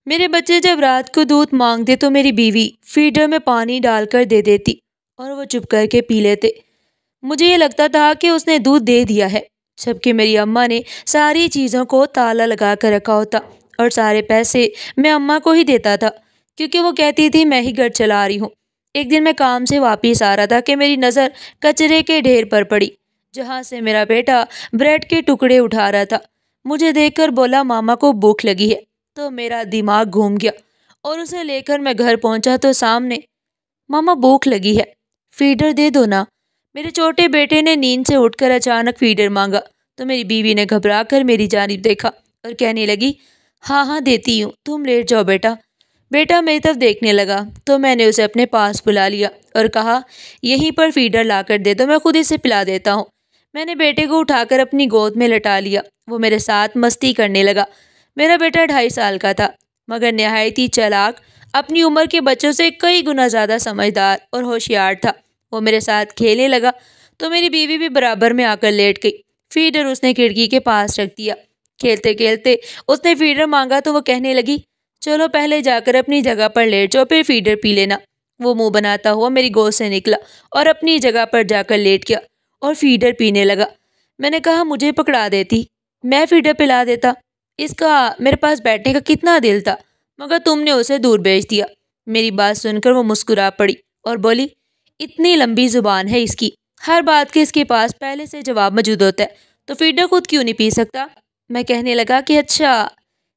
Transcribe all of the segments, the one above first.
मेरे बच्चे जब रात को दूध मांगते तो मेरी बीवी फीडर में पानी डालकर दे देती और वो चुप करके पी लेते। मुझे ये लगता था कि उसने दूध दे दिया है, जबकि मेरी अम्मा ने सारी चीज़ों को ताला लगा कर रखा होता और सारे पैसे मैं अम्मा को ही देता था, क्योंकि वो कहती थी मैं ही घर चला रही हूँ। एक दिन मैं काम से वापस आ रहा था कि मेरी नज़र कचरे के ढेर पर पड़ी, जहाँ से मेरा बेटा ब्रेड के टुकड़े उठा रहा था। मुझे देखकर बोला, मामा को भूख लगी है। तो मेरा दिमाग घूम गया और उसे लेकर मैं घर पहुंचा तो सामने, मामा भूख लगी है, फीडर दे दो ना। मेरे छोटे बेटे ने नींद से उठकर अचानक फीडर मांगा तो मेरी बीवी ने घबरा कर मेरी जानिब देखा और कहने लगी, हाँ हाँ देती हूँ, तुम लेट जाओ बेटा। बेटा मेरी तरफ देखने लगा तो मैंने उसे अपने पास बुला लिया और कहा, यहीं पर फीडर लाकर दे दो, मैं खुद इसे पिला देता हूँ। मैंने बेटे को उठाकर अपनी गोद में लटा लिया। वो मेरे साथ मस्ती करने लगा। मेरा बेटा 2.5 साल का था, मगर नहायत ही चालाक, अपनी उम्र के बच्चों से कई गुना ज़्यादा समझदार और होशियार था। वो मेरे साथ खेलने लगा तो मेरी बीवी भी बराबर में आकर लेट गई। फीडर उसने खिड़की के पास रख दिया। खेलते खेलते उसने फीडर मांगा तो वो कहने लगी, चलो पहले जाकर अपनी जगह पर लेट जाओ, फिर फीडर पी लेना। वो मुंह बनाता हुआ मेरी गोद से निकला और अपनी जगह पर जाकर लेट गया और फीडर पीने लगा। मैंने कहा, मुझे पकड़ा देती, मैं फीडर पिला देता। इसका मेरे पास बैठने का कितना दिल था, मगर तुमने उसे दूर भेज दिया। मेरी बात सुनकर वो मुस्कुरा पड़ी और बोली, इतनी लंबी जुबान है इसकी, हर बात के इसके पास पहले से जवाब मौजूद होता है, तो फीडर खुद क्यों नहीं पी सकता। मैं कहने लगा कि अच्छा,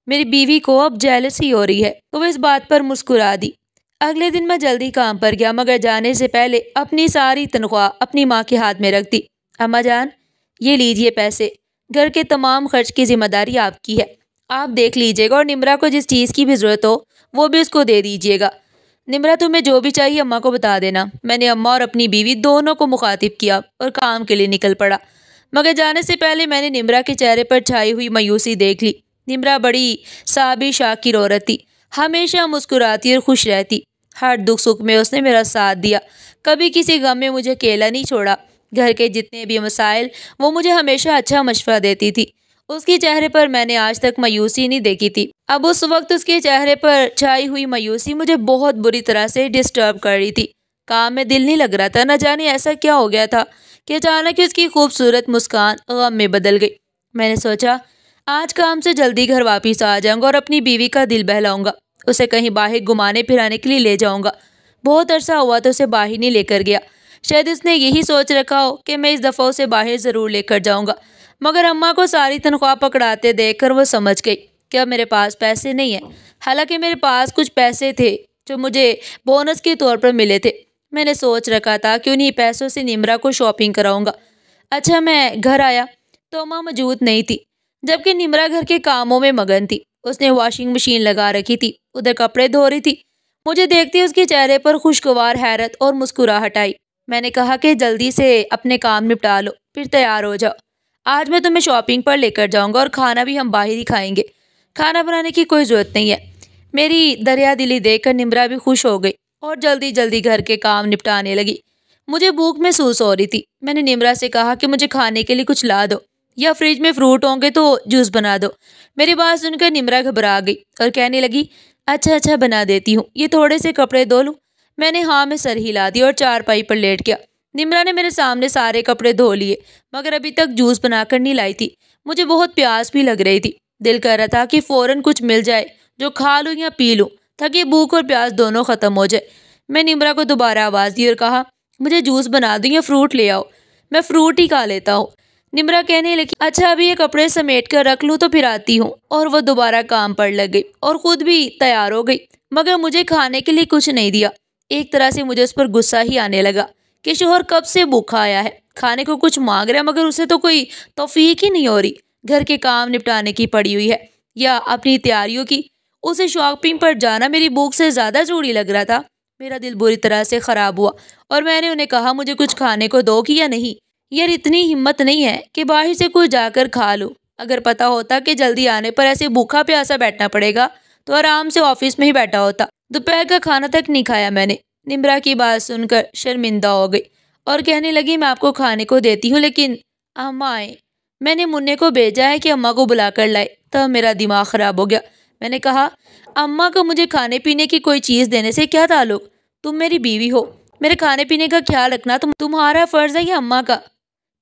मेरी बीवी को अब जेलसी हो रही है, तो वो इस बात पर मुस्कुरा दी। अगले दिन मैं जल्दी काम पर गया, मगर जाने से पहले अपनी सारी तनख्वाह अपनी माँ के हाथ में रख दी। अम्मा जान, ये लीजिए पैसे, घर के तमाम खर्च की जिम्मेदारी आपकी है, आप देख लीजिएगा और निम्रा को जिस चीज़ की भी ज़रूरत हो वो भी उसको दे दीजिएगा। निम्रा, तुम्हें जो भी चाहिए अम्मा को बता देना। मैंने अम्मा और अपनी बीवी दोनों को मुखातिब किया और काम के लिए निकल पड़ा। मगर जाने से पहले मैंने निम्रा के चेहरे पर छाई हुई मायूसी देख ली। निम्रा बड़ी साबी शाकिर औरत थी, हमेशा मुस्कुराती और खुश रहती। हर दुख सुख में उसने मेरा साथ दिया, कभी किसी गम में मुझे अकेला नहीं छोड़ा। घर के जितने भी मसाइल वो मुझे हमेशा अच्छा मशवरा देती थी। उसके चेहरे पर मैंने आज तक मायूसी नहीं देखी थी। अब उस वक्त उसके चेहरे पर छाई हुई मायूसी मुझे बहुत बुरी तरह से डिस्टर्ब कर रही थी। काम में दिल नहीं लग रहा था, न जाने ऐसा क्या हो गया था कि अचानक उसकी खूबसूरत मुस्कान गम में बदल गई। मैंने सोचा, आज काम से जल्दी घर वापस आ जाऊंगा और अपनी बीवी का दिल बहलाऊंगा, उसे कहीं बाहर घुमाने फिराने के लिए ले जाऊंगा। बहुत अरसा हुआ तो उसे बाहर नहीं लेकर गया। शायद उसने यही सोच रखा हो कि मैं इस दफ़ा उसे बाहर ज़रूर लेकर जाऊंगा। मगर अम्मा को सारी तनख्वाह पकड़ाते देखकर वो समझ गई कि अब मेरे पास पैसे नहीं है। हालांकि मेरे पास कुछ पैसे थे जो मुझे बोनस के तौर पर मिले थे। मैंने सोच रखा था कि उन्हीं पैसों से निम्रा को शॉपिंग कराऊंगा। अच्छा, मैं घर आया तो अम्मा मौजूद नहीं थी, जबकि निम्रा घर के कामों में मगन थी। उसने वॉशिंग मशीन लगा रखी थी, उधर कपड़े धो रही थी। मुझे देखते उसके चेहरे पर खुशगवार हैरत और मुस्कुराहट आई। मैंने कहा कि जल्दी से अपने काम निपटा लो, फिर तैयार हो जाओ। आज मैं तुम्हें शॉपिंग पर लेकर जाऊंगा और खाना भी हम बाहर ही खाएंगे, खाना बनाने की कोई ज़रूरत नहीं है। मेरी दरिया दिली देखकर निम्रा भी खुश हो गई और जल्दी जल्दी घर के काम निपटाने लगी। मुझे भूख महसूस हो रही थी। मैंने निम्रा से कहा कि मुझे खाने के लिए कुछ ला दो, या फ्रिज में फ्रूट होंगे तो जूस बना दो। मेरी बात सुनकर निम्रा घबरा गई और कहने लगी, अच्छा अच्छा बना देती हूँ, ये थोड़े से कपड़े धो लूँ। मैंने हाँ में सर हिला दी और चारपाई पर लेट गया। निम्रा ने मेरे सामने सारे कपड़े धो लिए, मगर अभी तक जूस बनाकर नहीं लाई थी। मुझे बहुत प्यास भी लग रही थी। दिल कर रहा था कि फ़ौरन कुछ मिल जाए जो खा लूँ या पी लूँ, ताकि भूख और प्यास दोनों ख़त्म हो जाए। मैं निम्रा को दोबारा आवाज़ दी और कहा, मुझे जूस बना दूँ या फ्रूट ले आओ। मैं फ्रूट ही खा लेता हूँ। निम्रा कहने लगी, अच्छा अभी ये कपड़े समेट कर रख लूँ तो फिर आती हूँ। और वो दोबारा काम पर लग गई और ख़ुद भी तैयार हो गई, मगर मुझे खाने के लिए कुछ नहीं दिया। एक तरह से मुझे उस पर गुस्सा ही आने लगा कि शोहर कब से भूखा आया है, खाने को कुछ मांग रहा है, मगर उसे तो कोई तौफीक ही नहीं हो रही। घर के काम निपटाने की पड़ी हुई है या अपनी तैयारियों की। उसे शॉपिंग पर जाना मेरी भूख से ज़्यादा ज़रूरी लग रहा था। मेरा दिल बुरी तरह से ख़राब हुआ और मैंने उन्हें कहा, मुझे कुछ खाने को दो कि या नहीं। यार इतनी हिम्मत नहीं है कि बाहर से कुछ जाकर खा लूँ। अगर पता होता कि जल्दी आने पर ऐसे भूखा प्यासा बैठना पड़ेगा तो आराम से ऑफिस में ही बैठा होता। दोपहर का खाना तक नहीं खाया मैंने। निम्रा की बात सुनकर शर्मिंदा हो गई और कहने लगी, मैं आपको खाने को देती हूँ, लेकिन अम्मा आए। मैंने मुन्ने को भेजा है कि अम्मा को बुला कर लाए। तब मेरा दिमाग ख़राब हो गया। मैंने कहा, अम्मा को मुझे खाने पीने की कोई चीज़ देने से क्या ताल्लुक? तुम मेरी बीवी हो, मेरे खाने पीने का ख्याल रखना तुम्हारा फ़र्ज़ है या अम्मा का?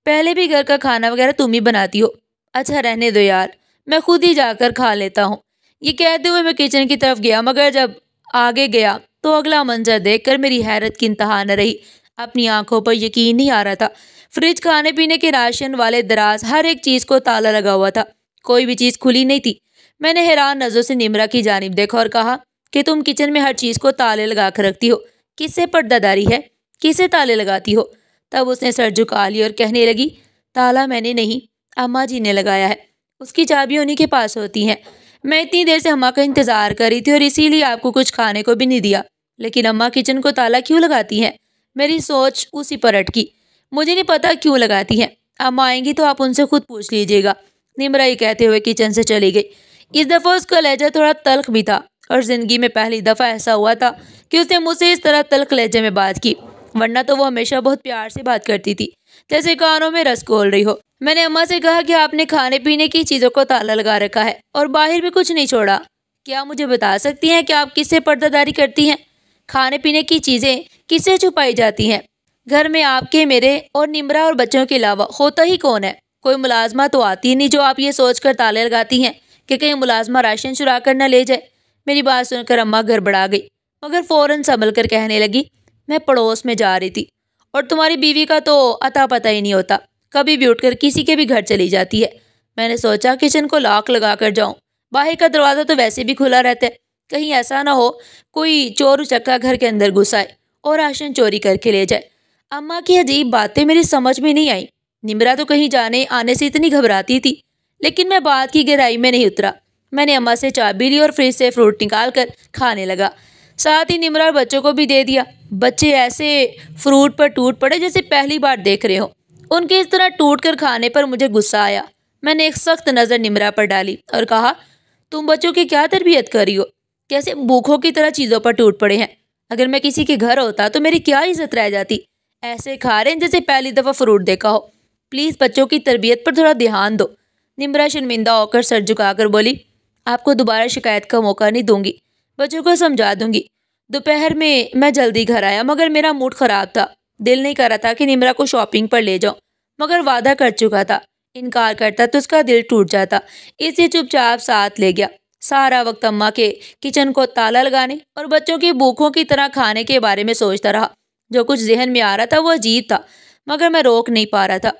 पहले भी घर का खाना वगैरह तुम ही बनाती हो। अच्छा रहने दो यार, मैं खुद ही जाकर खा लेता हूँ। ये कहते हुए मैं किचन की तरफ गया, मगर जब आगे गया तो अगला मंजर देखकर मेरी हैरत की इंतहा न रही। अपनी आंखों पर यकीन नहीं आ रहा था। फ्रिज, खाने पीने के राशन वाले दराज, हर एक चीज़ को ताला लगा हुआ था। कोई भी चीज़ खुली नहीं थी। मैंने हैरान नज़रों से निम्रा की जानिब देखा और कहा कि तुम किचन में हर चीज़ को ताले लगा कर रखती हो, किससे पर्दादारी है? किसे ताले लगाती हो? तब उसने सर झुका लिया और कहने लगी, ताला मैंने नहीं, अम्मा जी ने लगाया है। उसकी चाबी उन्हीं के पास होती हैं। मैं इतनी देर से अम्मा का इंतज़ार कर रही थी और इसीलिए आपको कुछ खाने को भी नहीं दिया। लेकिन अम्मा किचन को ताला क्यों लगाती हैं? मेरी सोच उसी पर अटकी। मुझे नहीं पता क्यों लगाती हैं। अम्मा आएंगी तो आप उनसे खुद पूछ लीजिएगा। निम्रा ये कहते हुए किचन से चली गई। इस दफ़ा उसका लहजा थोड़ा तल्ख भी था और ज़िंदगी में पहली दफ़ा ऐसा हुआ था कि उसने मुझसे इस तरह तल्ख लहजे में बात की, वरना तो वो हमेशा बहुत प्यार से बात करती थी, जैसे कानों में रस घोल रही हो। मैंने अम्मा से कहा कि आपने खाने पीने की चीज़ों को ताला लगा रखा है और बाहर भी कुछ नहीं छोड़ा। क्या मुझे बता सकती हैं कि आप किससे पर्दादारी करती हैं? खाने पीने की चीज़ें किससे छुपाई जाती हैं? घर में आपके, मेरे और निम्रा और बच्चों के अलावा होता ही कौन है? कोई मुलाजमा तो आती नहीं जो आप ये सोचकर ताले लगाती हैं कि कहीं मुलाजमा राशन चुरा कर न ले जाए। मेरी बात सुनकर अम्मा गड़बड़ा गई, मगर फ़ौरन संभल कर कहने लगी, मैं पड़ोस में जा रही थी और तुम्हारी बीवी का तो अता पता ही नहीं होता, कभी भी उठकर किसी के भी घर चली जाती है। मैंने सोचा किचन को लॉक लगा कर जाऊँ, बाहर का दरवाज़ा तो वैसे भी खुला रहता है, कहीं ऐसा ना हो कोई चोर उचक्का घर के अंदर घुस आए और राशन चोरी करके ले जाए। अम्मा की अजीब बातें मेरी समझ में नहीं आई। निम्रा तो कहीं जाने आने से इतनी घबराती थी, लेकिन मैं बात की गहराई में नहीं उतरा। मैंने अम्मा से चाबी ली और फ्रिज से फ्रूट निकाल कर खाने लगा। साथ ही निम्रा और बच्चों को भी दे दिया। बच्चे ऐसे फ्रूट पर टूट पड़े जैसे पहली बार देख रहे हो। उनके इस तरह टूट कर खाने पर मुझे गुस्सा आया। मैंने एक सख्त नज़र निम्रा पर डाली और कहा, तुम बच्चों की क्या तरबियत कर रही हो? कैसे भूखों की तरह चीज़ों पर टूट पड़े हैं? अगर मैं किसी के घर होता तो मेरी क्या इज्जत रह जाती? ऐसे खा रहे हैं जैसे पहली दफ़ा फ्रूट देखा हो। प्लीज़ बच्चों की तरबियत पर थोड़ा ध्यान दो। निम्रा शर्मिंदा होकर सर झुकाकर बोली, आपको दोबारा शिकायत का मौका नहीं दूंगी, बच्चों को समझा दूंगी। दोपहर में मैं जल्दी घर आया, मगर मेरा मूड ख़राब था। दिल नहीं कर रहा था कि निम्रा को शॉपिंग पर ले जाऊं, मगर वादा कर चुका था। इनकार करता तो उसका दिल टूट जाता, इसलिए चुपचाप साथ ले गया। सारा वक्त अम्मा के किचन को ताला लगाने और बच्चों की भूखों की तरह खाने के बारे में सोचता रहा। जो कुछ जहन में आ रहा था वो अजीब था, मगर मैं रोक नहीं पा रहा था।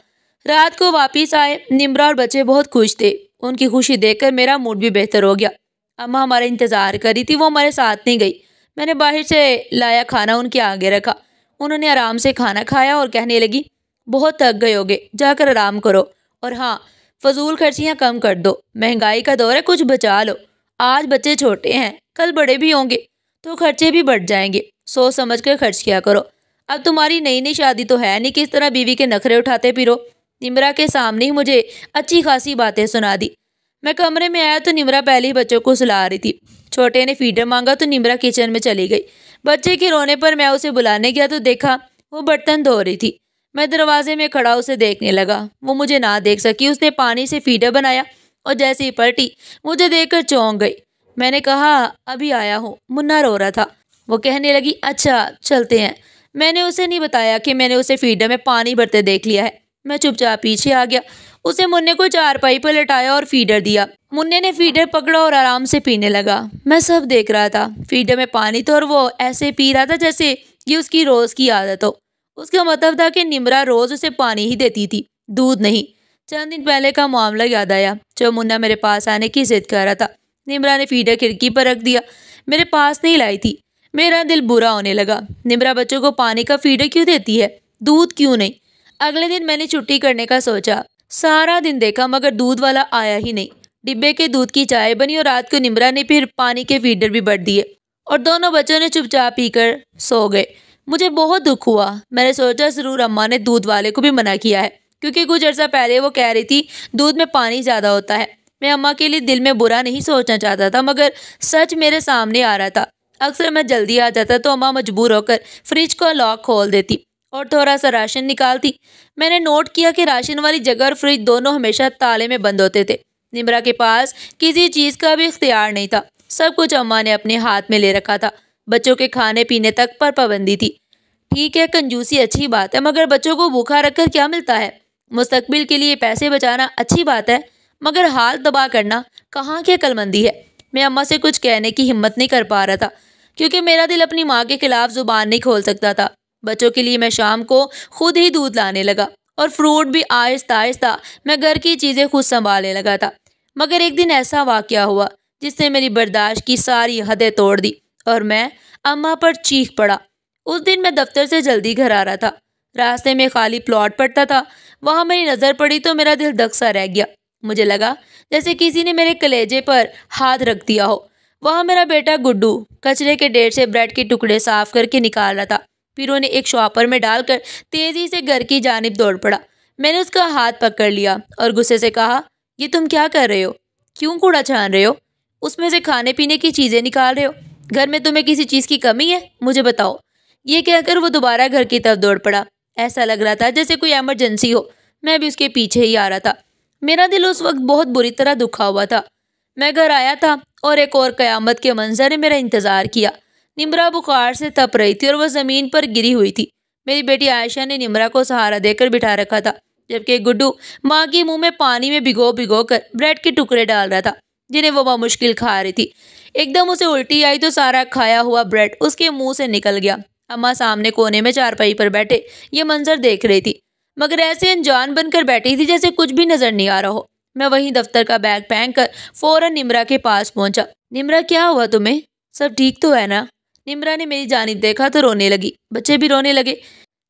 रात को वापिस आए, निम्रा और बच्चे बहुत खुश थे। उनकी खुशी देखकर मेरा मूड भी बेहतर हो गया। अम्मा हमारा इंतज़ार कर रही थी, वो हमारे साथ नहीं गई। मैंने बाहर से लाया खाना उनके आगे रखा। उन्होंने आराम से खाना खाया और कहने लगी, बहुत थक गए होगे, जाकर आराम करो। और हाँ, फजूल खर्चियाँ कम कर दो, महंगाई का दौर है, कुछ बचा लो। आज बच्चे छोटे हैं, कल बड़े भी होंगे तो खर्चे भी बढ़ जाएंगे। सोच समझ कर खर्च किया करो। अब तुम्हारी नई नई शादी तो है नहीं, किस तरह बीवी के नखरे उठाते फिरो। निम्रा के सामने ही मुझे अच्छी खासी बातें सुना दी। मैं कमरे में आया तो निम्रा पहले ही बच्चों को सुला रही थी। छोटे ने फीडर मांगा तो निम्रा किचन में चली गई। बच्चे के रोने पर मैं उसे बुलाने गया तो देखा वो बर्तन धो रही थी। मैं दरवाजे में खड़ा उसे देखने लगा। वो मुझे ना देख सकी। उसने पानी से फीडर बनाया और जैसे ही पलटी मुझे देखकर चौंक गई। मैंने कहा, अभी आया हूँ, मुन्ना रो रहा था। वो कहने लगी, अच्छा चलते हैं। मैंने उसे नहीं बताया कि मैंने उसे फीडर में पानी भरते देख लिया है। मैं चुपचाप पीछे आ गया। उसे मुन्ने को चारपाई पर लटाया और फीडर दिया। मुन्ने ने फीडर पकड़ा और आराम से पीने लगा। मैं सब देख रहा था। फीडर में पानी था और वो ऐसे पी रहा था जैसे ये उसकी रोज़ की आदत हो। उसका मतलब था कि निम्रा रोज़ उसे पानी ही देती थी, दूध नहीं। चंद दिन पहले का मामला याद आया जब मुन्ना मेरे पास आने की जिद कर रहा था। निम्रा ने फीडर खिड़की पर रख दिया, मेरे पास नहीं लाई थी। मेरा दिल बुरा होने लगा। निम्रा बच्चों को पानी का फीडर क्यों देती है, दूध क्यों नहीं? अगले दिन मैंने छुट्टी करने का सोचा। सारा दिन देखा मगर दूध वाला आया ही नहीं। डिब्बे के दूध की चाय बनी और रात को निम्रा ने फिर पानी के फीडर भी भर दिए और दोनों बच्चों ने चुपचाप पीकर सो गए। मुझे बहुत दुख हुआ। मैंने सोचा ज़रूर अम्मा ने दूध वाले को भी मना किया है, क्योंकि कुछ अर्सा पहले वो कह रही थी दूध में पानी ज़्यादा होता है। मैं अम्मा के लिए दिल में बुरा नहीं सोचना चाहता था, मगर सच मेरे सामने आ रहा था। अक्सर मैं जल्दी आ जाता तो अम्मा मजबूर होकर फ्रिज का लॉक खोल देती और थोड़ा सा राशन निकालती। मैंने नोट किया कि राशन वाली जगह और फ्रिज दोनों हमेशा ताले में बंद होते थे। निम्रा के पास किसी चीज़ का भी इख्तियार नहीं था। सब कुछ अम्मा ने अपने हाथ में ले रखा था। बच्चों के खाने पीने तक पर पाबंदी थी। ठीक है, कंजूसी अच्छी बात है, मगर बच्चों को भूखा रखकर क्या मिलता है? मुस्तकबिल के लिए पैसे बचाना अच्छी बात है, मगर हाल तबाह करना कहाँ की अक्लमंदी है। मैं अम्मा से कुछ कहने की हिम्मत नहीं कर पा रहा था, क्योंकि मेरा दिल अपनी माँ के खिलाफ जुबान नहीं खोल सकता था। बच्चों के लिए मैं शाम को खुद ही दूध लाने लगा और फ्रूट भी आहिस्ता आहिस्ता मैं घर की चीज़ें खुद संभालने लगा था। मगर एक दिन ऐसा वाक़या हुआ जिसने मेरी बर्दाश्त की सारी हदें तोड़ दी और मैं अम्मा पर चीख पड़ा। उस दिन मैं दफ्तर से जल्दी घर आ रहा था। रास्ते में खाली प्लॉट पड़ता था। वहाँ मेरी नज़र पड़ी तो मेरा दिल दक सा रह गया। मुझे लगा जैसे किसी ने मेरे कलेजे पर हाथ रख दिया हो। वहाँ मेरा बेटा गुड्डू कचरे के ढेर से ब्रेड के टुकड़े साफ करके निकाल रहा था। फिर उन्हें एक शॉपर में डालकर तेजी से घर की जानिब दौड़ पड़ा। मैंने उसका हाथ पकड़ लिया और गुस्से से कहा, ये तुम क्या कर रहे हो? क्यों कूड़ा छान रहे हो? उसमें से खाने पीने की चीज़ें निकाल रहे हो? घर में तुम्हें किसी चीज़ की कमी है? मुझे बताओ। ये कहकर वो दोबारा घर की तरफ दौड़ पड़ा। ऐसा लग रहा था जैसे कोई इमरजेंसी हो। मैं भी उसके पीछे ही आ रहा था। मेरा दिल उस वक्त बहुत बुरी तरह दुखा हुआ था। मैं घर आया था और एक और क़यामत के मंजर ने मेरा इंतज़ार किया। निम्रा बुखार से तप रही थी और वह ज़मीन पर गिरी हुई थी। मेरी बेटी आयशा ने निम्रा को सहारा देकर बिठा रखा था, जबकि गुड्डू माँ के मुंह में पानी में भिगो भिगो कर ब्रेड के टुकड़े डाल रहा था, जिन्हें वो बामुश्किल खा रही थी। एकदम उसे उल्टी आई तो सारा खाया हुआ ब्रेड उसके मुंह से निकल गया। अम्मा सामने कोने में चारपाई पर बैठे ये मंजर देख रही थी, मगर ऐसे अनजान बनकर बैठी थी जैसे कुछ भी नजर नहीं आ रहा हो। मैं वहीं दफ्तर का बैग पहन कर फौरन निम्रा के पास पहुंचा। निम्रा, क्या हुआ तुम्हें? सब ठीक तो है ना? निम्रा ने मेरी जानिब देखा तो रोने लगी। बच्चे भी रोने लगे।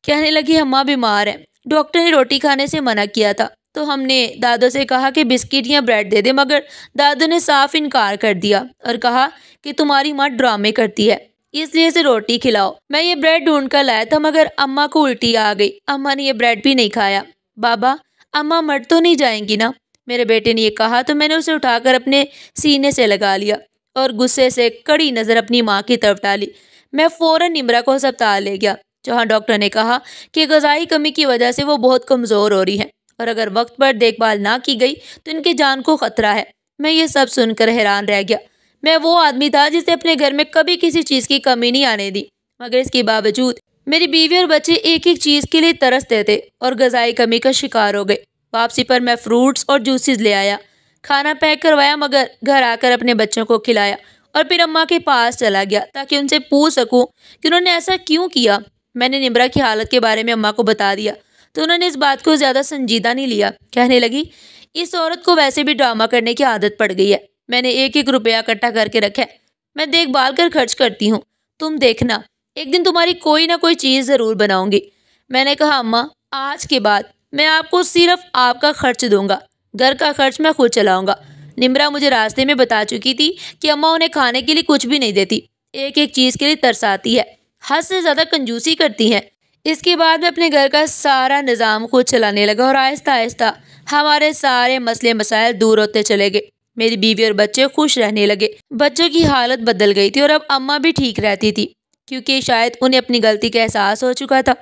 कहने लगी, अम्मा बीमार है, डॉक्टर ने रोटी खाने से मना किया था, तो हमने दादो से कहा कि बिस्किट या ब्रेड दे दे, मगर दादो ने साफ इनकार कर दिया और कहा कि तुम्हारी माँ ड्रामे करती है, इसलिए इसे रोटी खिलाओ। मैं ये ब्रेड ढूंढ कर लाया था, मगर अम्मा को उल्टी आ गई। अम्मा ने ये ब्रेड भी नहीं खाया। बाबा, अम्मा मर तो नहीं जाएंगी ना? मेरे बेटे ने ये कहा तो मैंने उसे उठाकर अपने सीने से लगा लिया और गुस्से से कड़ी नज़र अपनी माँ की तरफ डाली। मैं फ़ौरन निम्रा को अस्पताल ले गया, जहाँ डॉक्टर ने कहा कि ग़िज़ाई कमी की वजह से वो बहुत कमज़ोर हो रही हैं और अगर वक्त पर देखभाल ना की गई तो इनकी जान को ख़तरा है। मैं ये सब सुनकर हैरान रह गया। मैं वो आदमी था जिसे अपने घर में कभी किसी चीज़ की कमी नहीं आने दी, मगर इसके बावजूद मेरी बीवी और बच्चे एक एक चीज़ के लिए तरसते थे और ग़िज़ाई कमी का शिकार हो गए। वापसी पर मैं फ्रूट्स और जूसेस ले आया, खाना पैक करवाया, मगर घर आकर अपने बच्चों को खिलाया और फिर अम्मा के पास चला गया ताकि उनसे पूछ सकूं कि उन्होंने ऐसा क्यों किया। मैंने निम्रा की हालत के बारे में अम्मा को बता दिया तो उन्होंने इस बात को ज़्यादा संजीदा नहीं लिया। कहने लगी, इस औरत को वैसे भी ड्रामा करने की आदत पड़ गई है। मैंने एक एक रुपया इकट्ठा करके रखा है, मैं देखभाल कर खर्च करती हूँ। तुम देखना, एक दिन तुम्हारी कोई ना कोई चीज़ ज़रूर बनाऊंगी। मैंने कहा, अम्मा आज के बाद मैं आपको सिर्फ आपका खर्च दूंगा, घर का खर्च मैं खुद चलाऊंगा। निम्रा मुझे रास्ते में बता चुकी थी कि अम्मा उन्हें खाने के लिए कुछ भी नहीं देती, एक एक चीज़ के लिए तरसाती है, हद से ज़्यादा कंजूसी करती हैं। इसके बाद मैं अपने घर का सारा निज़ाम खुद चलाने लगा और आहिस्ता आहिस्ता हमारे सारे मसले मसाइल दूर होते चले गए। मेरी बीवी और बच्चे खुश रहने लगे। बच्चों की हालत बदल गई थी और अब अम्मा भी ठीक रहती थी, क्योंकि शायद उन्हें अपनी गलती का एहसास हो चुका था।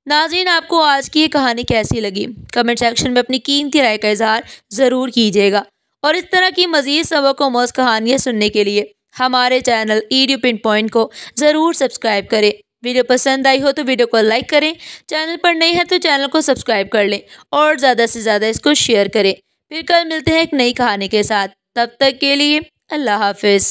नाज़रीन, आपको आज की ये कहानी कैसी लगी? कमेंट सेक्शन में अपनी कीमती राय का इजहार ज़रूर कीजिएगा और इस तरह की मज़ीद सबक-आमूज़ कहानियाँ सुनने के लिए हमारे चैनल ईडियो पिन पॉइंट को ज़रूर सब्सक्राइब करें। वीडियो पसंद आई हो तो वीडियो को लाइक करें, चैनल पर नए हैं तो चैनल को सब्सक्राइब कर लें और ज़्यादा से ज़्यादा इसको शेयर करें। फिर कल मिलते हैं एक नई कहानी के साथ। तब तक के लिए अल्लाह हाफिज़।